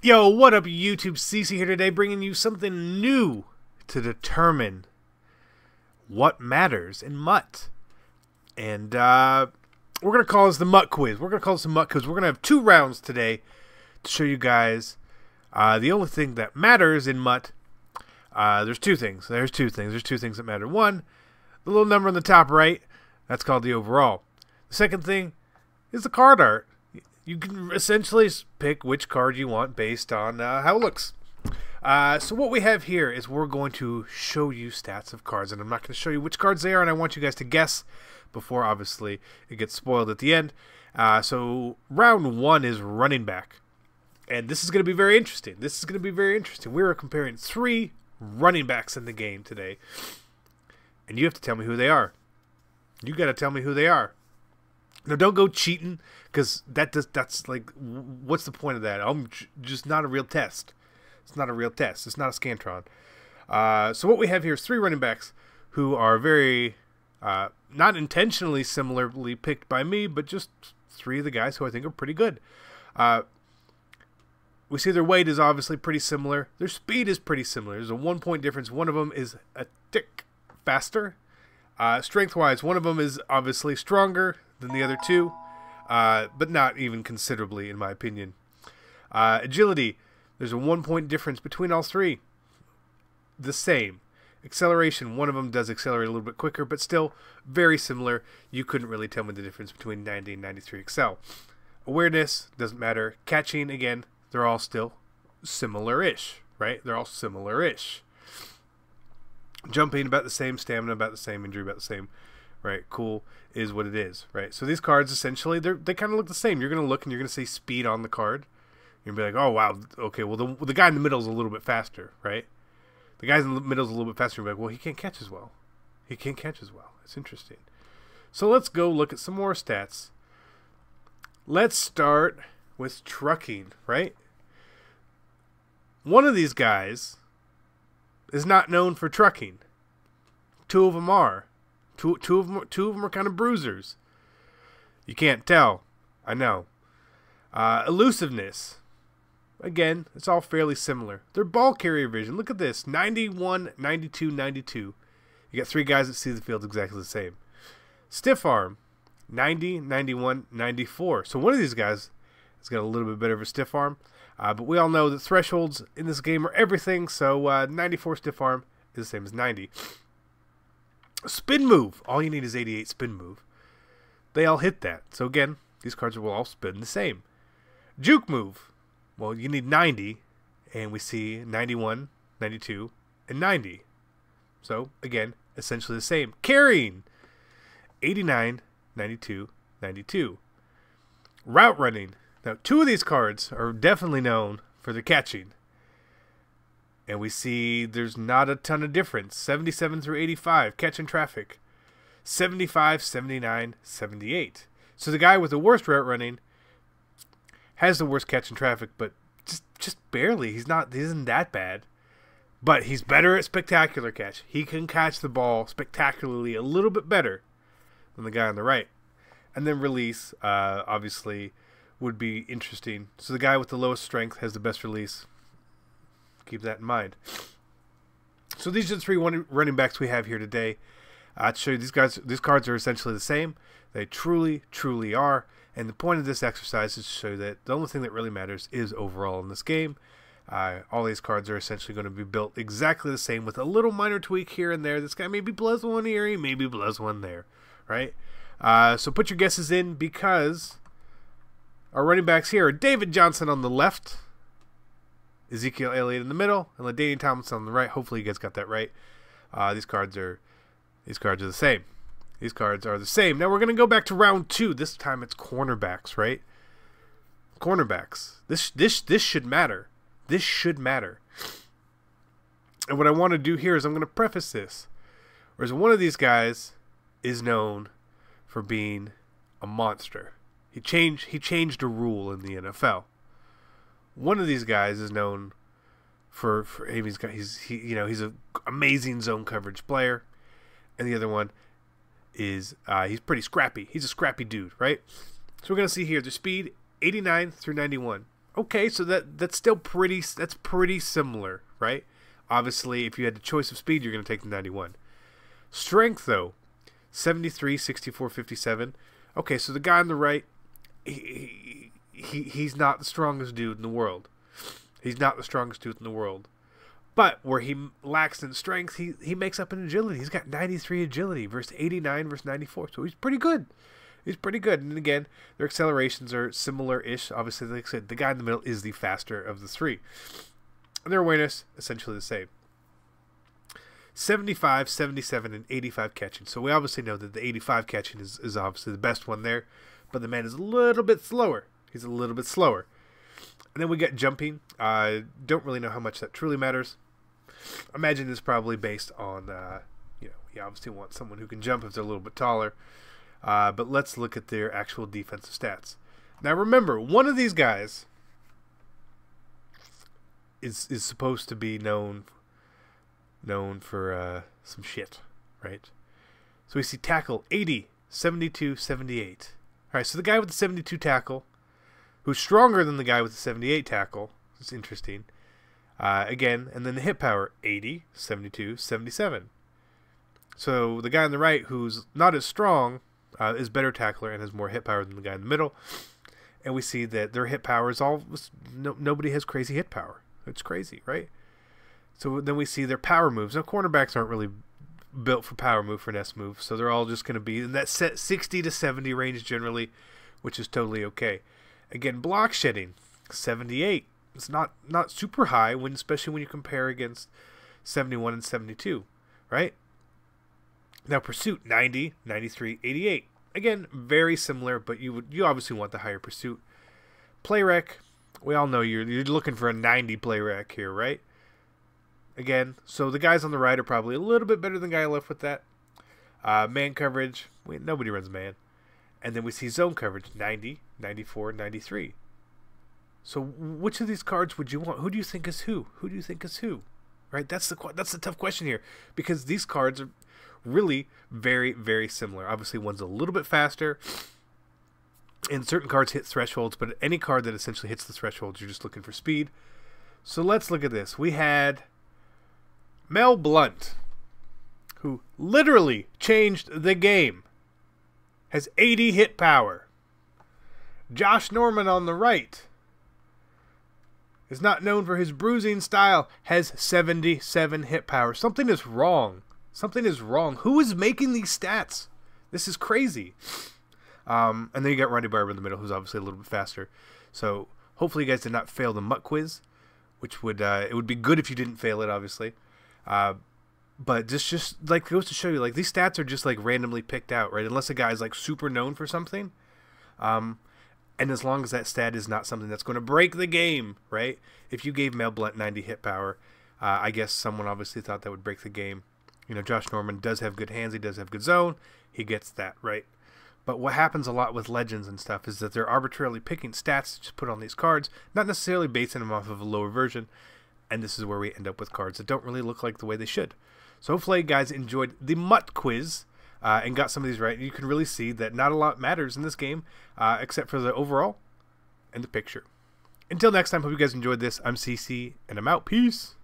Yo, what up, YouTube? CC here today, bringing you something new to determine what matters in MUT. And we're going to call this the MUT quiz. We're going to have 2 rounds today to show you guys the only thing that matters in MUT. There's two things. There's two things that matter. One, the little number on the top right, that's called the overall. The second thing is the card art. You can essentially pick which card you want based on how it looks. So what we have here is we're going to show you stats of cards, and I'm not going to show you which cards they are, and I want you guys to guess before, obviously, it gets spoiled at the end. So round 1 is running back, and this is going to be very interesting. We're comparing 3 running backs in the game today, and you have to tell me who they are. You got to tell me who they are. Now, don't go cheating, because that's like, what's the point of that? I'm just not a real test. It's not a real test. It's not a Scantron. So what we have here is 3 running backs who are very, not intentionally similarly picked by me, but just 3 of the guys who I think are pretty good. We see their weight is obviously pretty similar. Their speed is pretty similar. There's a 1-point difference. One of them is a tick faster. Strength-wise, one of them is obviously stronger than the other 2, but not even considerably, in my opinion. Agility, there's a 1-point difference between all 3. The same. Acceleration, one of them does accelerate a little bit quicker, but still very similar. You couldn't really tell me the difference between 90 and 93 Excel. Awareness, doesn't matter. Catching, again, they're all still similar-ish, right? They're all similar-ish. Jumping, about the same. Stamina, about the same. Injury, about the same. Right? Cool is what it is, right? So these cards, essentially, they kind of look the same. You're going to look and you're going to see speed on the card. You're going to be like, oh, wow, okay, well, the guy in the middle is a little bit faster, right? The guy in the middle is a little bit faster. You're like, well, he can't catch as well. It's interesting. So let's go look at some more stats. Let's start with trucking, right? One of these guys is not known for trucking. 2 of them are. Two of them are kind of bruisers. You can't tell. I know. Elusiveness. Again, it's all fairly similar. Their ball carrier vision. Look at this. 91, 92, 92. You got 3 guys that see the field exactly the same. Stiff arm. 90, 91, 94. So one of these guys has got a little bit better of a stiff arm. But we all know that thresholds in this game are everything. So 94 stiff arm is the same as 90. Spin move. All you need is 88 spin move. They all hit that. So again, these cards will all spin the same. Juke move. Well, you need 90. And we see 91, 92, and 90. So again, essentially the same. Carrying. 89, 92, 92. Route running. Now, 2 of these cards are definitely known for their catching. And we see there's not a ton of difference. 77 through 85, catching traffic. 75, 79, 78. So the guy with the worst route running has the worst catching traffic, but just barely. He isn't that bad. But he's better at spectacular catch. He can catch the ball spectacularly a little bit better than the guy on the right. And then release, obviously, would be interesting. So the guy with the lowest strength has the best release. Keep that in mind. So these are the 3 running backs we have here today. To show you these cards are essentially the same. They truly, truly are. And the point of this exercise is to show you that the only thing that really matters is overall in this game. All these cards are essentially going to be built exactly the same with a little minor tweak here and there. This guy maybe blurs one here, he maybe blurs one there, right? So put your guesses in, because our running backs here are David Johnson on the left, Ezekiel Elliott in the middle, and LaDainian Tomlinson on the right. Hopefully you guys got that right. These cards are the same. These cards are the same. Now we're going to go back to round 2. This time it's cornerbacks, right? Cornerbacks. This should matter. This should matter. And what I want to do here is I'm going to preface this. Whereas one of these guys is known for being a monster. He changed a rule in the NFL. One of these guys is known for he's an amazing zone coverage player, and the other one is he's pretty scrappy. He's a scrappy dude, right? So we're gonna see here the speed 89 through 91. Okay, so that's still pretty similar, right? Obviously, if you had the choice of speed, you're going to take the 91. Strength, though, 73, 64, 57. Okay, so the guy on the right, he's not the strongest dude in the world. He's not the strongest dude in the world. But where he lacks in strength, he makes up in agility. He's got 93 agility versus 89 versus 94. So he's pretty good. He's pretty good. And again, their accelerations are similar-ish. Obviously, like I said, the guy in the middle is the faster of the three. And their awareness, essentially the same. 75, 77, and 85 catching. So we obviously know that the 85 catching is obviously the best one there. But the man is a little bit slower. He's a little bit slower. And then we get jumping. Don't really know how much that truly matters. Imagine it's probably based on, you obviously want someone who can jump if they're a little bit taller. But let's look at their actual defensive stats. Now remember, one of these guys is supposed to be known for some shit, right? So we see tackle 80, 72, 78. All right, so the guy with the 72 tackle, who's stronger than the guy with the 78 tackle, it's interesting. Again, and then the hit power 80, 72, 77. So the guy on the right, who's not as strong, is better tackler and has more hit power than the guy in the middle. And we see that their hit power is all nobody has crazy hit power. It's crazy, right? So then we see their power moves. Now cornerbacks aren't really built for power move, for an S move, so they're all just going to be in that set 60 to 70 range generally, which is totally okay. Again, block shedding 78. It's not super high, especially when you compare against 71 and 72, right? Now pursuit 90, 93, 88. Again, very similar, but you obviously want the higher pursuit. Play rec, we all know you're looking for a 90 play rec here, right? Again, so the guys on the right are probably a little bit better than the guy left with that. Man coverage, nobody runs man. And then we see zone coverage 90, 94, 93. So which of these cards would you want? Who do you think is who? Who do you think is who? Right? That's the tough question here, because these cards are really very, very similar. Obviously, one's a little bit faster, and certain cards hit thresholds, but any card that essentially hits the thresholds, you're just looking for speed. So let's look at this. We had Mel Blount, who literally changed the game, has 80 hit power. Josh Norman on the right is not known for his bruising style, has 77 hit power. Something is wrong. Something is wrong. Who is making these stats? This is crazy. And then you got Ronnie Barber in the middle, who's obviously a little bit faster. So hopefully you guys did not fail the MUT quiz, which would it would be good if you didn't fail it, obviously. But just like goes to show you, like, these stats are just like randomly picked out, right? Unless a guy's like super known for something. And as long as that stat is not something that's going to break the game, right? If you gave Mel Blount 90 hit power, I guess someone obviously thought that would break the game. You know, Josh Norman does have good hands. He does have good zone. He gets that, right? But what happens a lot with legends and stuff is that they're arbitrarily picking stats to just put on these cards, not necessarily basing them off of a lower version. And this is where we end up with cards that don't really look like the way they should. So hopefully you guys enjoyed the MUT quiz and got some of these right. You can really see that not a lot matters in this game except for the overall and the picture. Until next time, hope you guys enjoyed this. I'm CC, and I'm out. Peace.